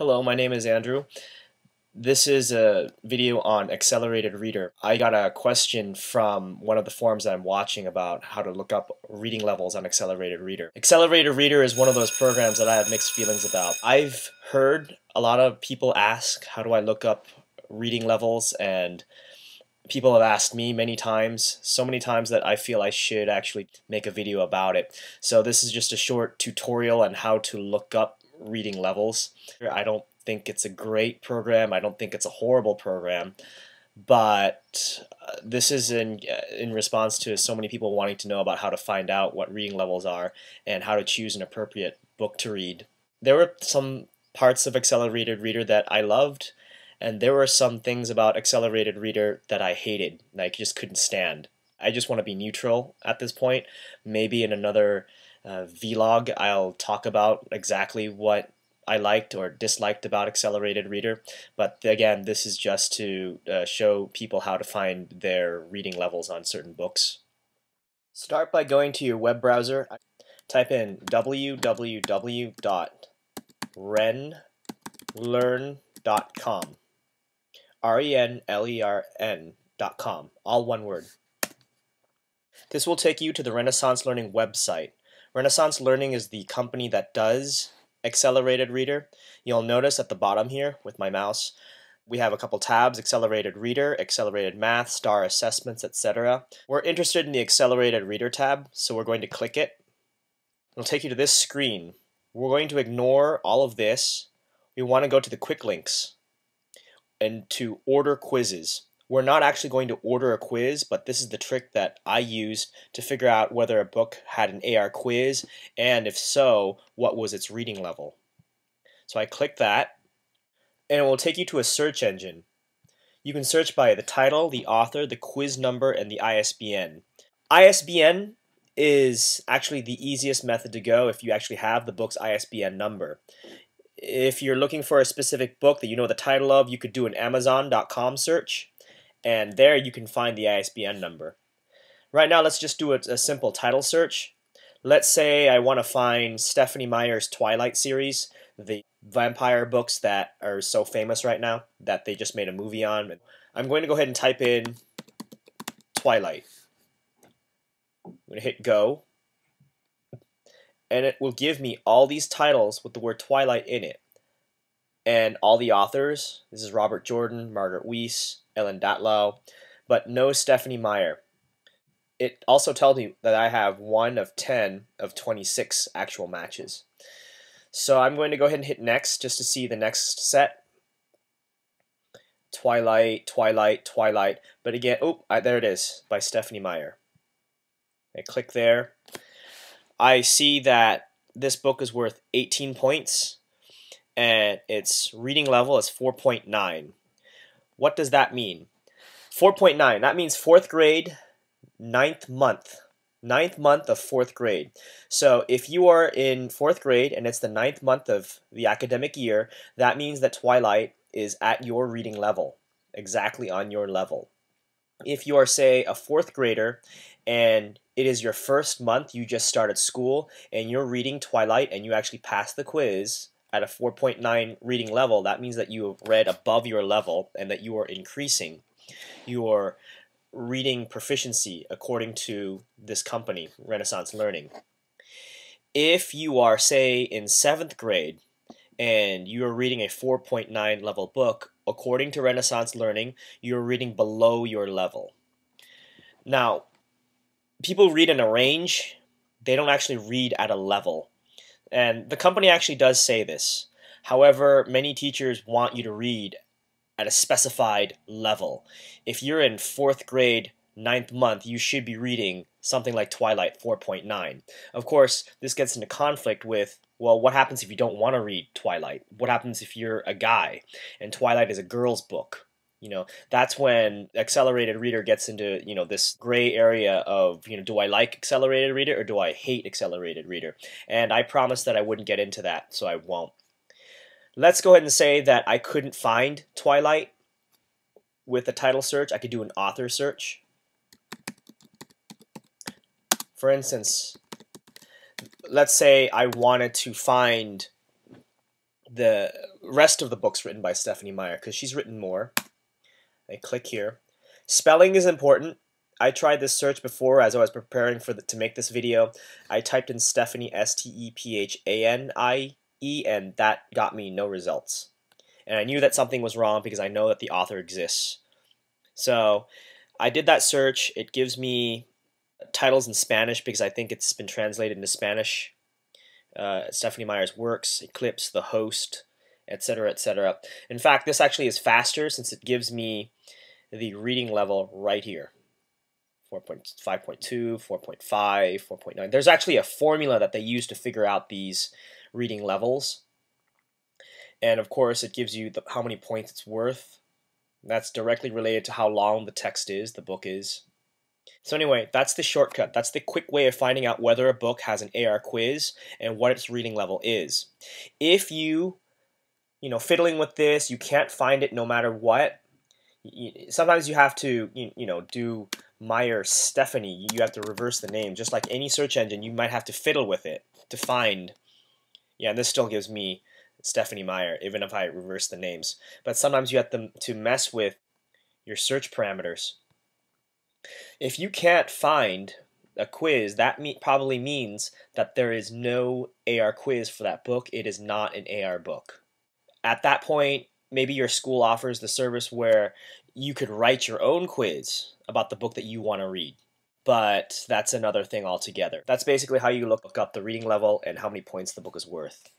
Hello, my name is Andrew. This is a video on Accelerated Reader. I got a question from one of the forums that I'm watching about how to look up reading levels on Accelerated Reader. Accelerated Reader is one of those programs that I have mixed feelings about. I've heard a lot of people ask, how do I look up reading levels, and people have asked me many times, so many times that I feel I should actually make a video about it. So this is just a short tutorial on how to look up reading levels. I don't think it's a great program. I don't think it's a horrible program, but this is in response to so many people wanting to know about how to find out what reading levels are and how to choose an appropriate book to read. There were some parts of Accelerated Reader that I loved, and there were some things about Accelerated Reader that I hated, that I just couldn't stand. I just want to be neutral at this point. Maybe in another vlog I'll talk about exactly what I liked or disliked about Accelerated Reader, but again, this is just to show people how to find their reading levels on certain books. Start by going to your web browser. Type in www.renlearn.com. RENLERN.com, all one word. This will take you to the Renaissance Learning website. Renaissance Learning is the company that does Accelerated Reader. You'll notice at the bottom here with my mouse we have a couple tabs: Accelerated Reader, Accelerated Math, Star Assessments, etc. We're interested in the Accelerated Reader tab, so we're going to click it. It'll take you to this screen. We're going to ignore all of this. We want to go to the quick links and to order quizzes. We're not actually going to order a quiz, but this is the trick that I used to figure out whether a book had an AR quiz, and if so, what was its reading level. So I click that, and it will take you to a search engine. You can search by the title, the author, the quiz number, and the ISBN. ISBN is actually the easiest method to go if you actually have the book's ISBN number. If you're looking for a specific book that you know the title of, you could do an Amazon.com search, and there you can find the ISBN number. Right now, let's just do a simple title search. Let's say I want to find Stephenie Meyer's Twilight series, the vampire books that are so famous right now that they just made a movie on. I'm going to go ahead and type in Twilight. I'm going to hit go, and it will give me all these titles with the word Twilight in it, and all the authors. This is Robert Jordan, Margaret Weis, Ellen Datlow, but no Stephenie Meyer. It also tells me that I have 1 of 10 of 26 actual matches. So I'm going to go ahead and hit next just to see the next set. Twilight, Twilight, Twilight, but again, there it is, by Stephenie Meyer. I click there. I see that this book is worth 18 points, and its reading level is 4.9. What does that mean? 4.9, that means 4th grade, 9th month. 9th month of 4th grade. So if you are in 4th grade and it's the 9th month of the academic year, that means that Twilight is at your reading level, exactly on your level. If you are, say, a 4th grader and it is your first month, you just started school, and you're reading Twilight and you actually passed the quiz at a 4.9 reading level, that means that you have read above your level and that you are increasing your reading proficiency according to this company, Renaissance Learning. If you are, say, in 7th grade and you are reading a 4.9 level book, according to Renaissance Learning, you're reading below your level. Now, people read in a range. They don't actually read at a level. And the company actually does say this. However, many teachers want you to read at a specified level. If you're in 4th grade, 9th month, you should be reading something like Twilight 4.9. Of course, this gets into conflict with, well, what happens if you don't want to read Twilight? What happens if you're a guy and Twilight is a girl's book? That's when Accelerated Reader gets into, this gray area of, do I like Accelerated Reader or do I hate Accelerated Reader? And I promised that I wouldn't get into that, so I won't. Let's go ahead and say that I couldn't find Twilight with a title search. I could do an author search. For instance, let's say I wanted to find the rest of the books written by Stephenie Meyer, because she's written more. I click here. Spelling is important. I tried this search before as I was preparing to make this video. I typed in Stephanie, S-T-E-P-H-A-N-I-E, and that got me no results. And I knew that something was wrong because I know that the author exists. So I did that search. It gives me titles in Spanish because I think it's been translated into Spanish. Stephenie Meyer's works, Eclipse, The Host, etc., etc. In fact, this actually is faster since it gives me the reading level right here. 4.5.2, 4.5, 4.9. There's actually a formula that they use to figure out these reading levels. And of course, it gives you how many points it's worth. That's directly related to how long the text is, the book is. So anyway, that's the shortcut. That's the quick way of finding out whether a book has an AR quiz and what its reading level is. If you fiddling with this, you can't find it no matter what. Sometimes you have to, do Meyer Stephenie. You have to reverse the name. Just like any search engine, you might have to fiddle with it to find. Yeah, and this still gives me Stephenie Meyer, even if I reverse the names. But sometimes you have to mess with your search parameters. If you can't find a quiz, that probably means that there is no AR quiz for that book. It is not an AR book. At that point, maybe your school offers the service where you could write your own quiz about the book that you want to read. But that's another thing altogether. That's basically how you look up the reading level and how many points the book is worth.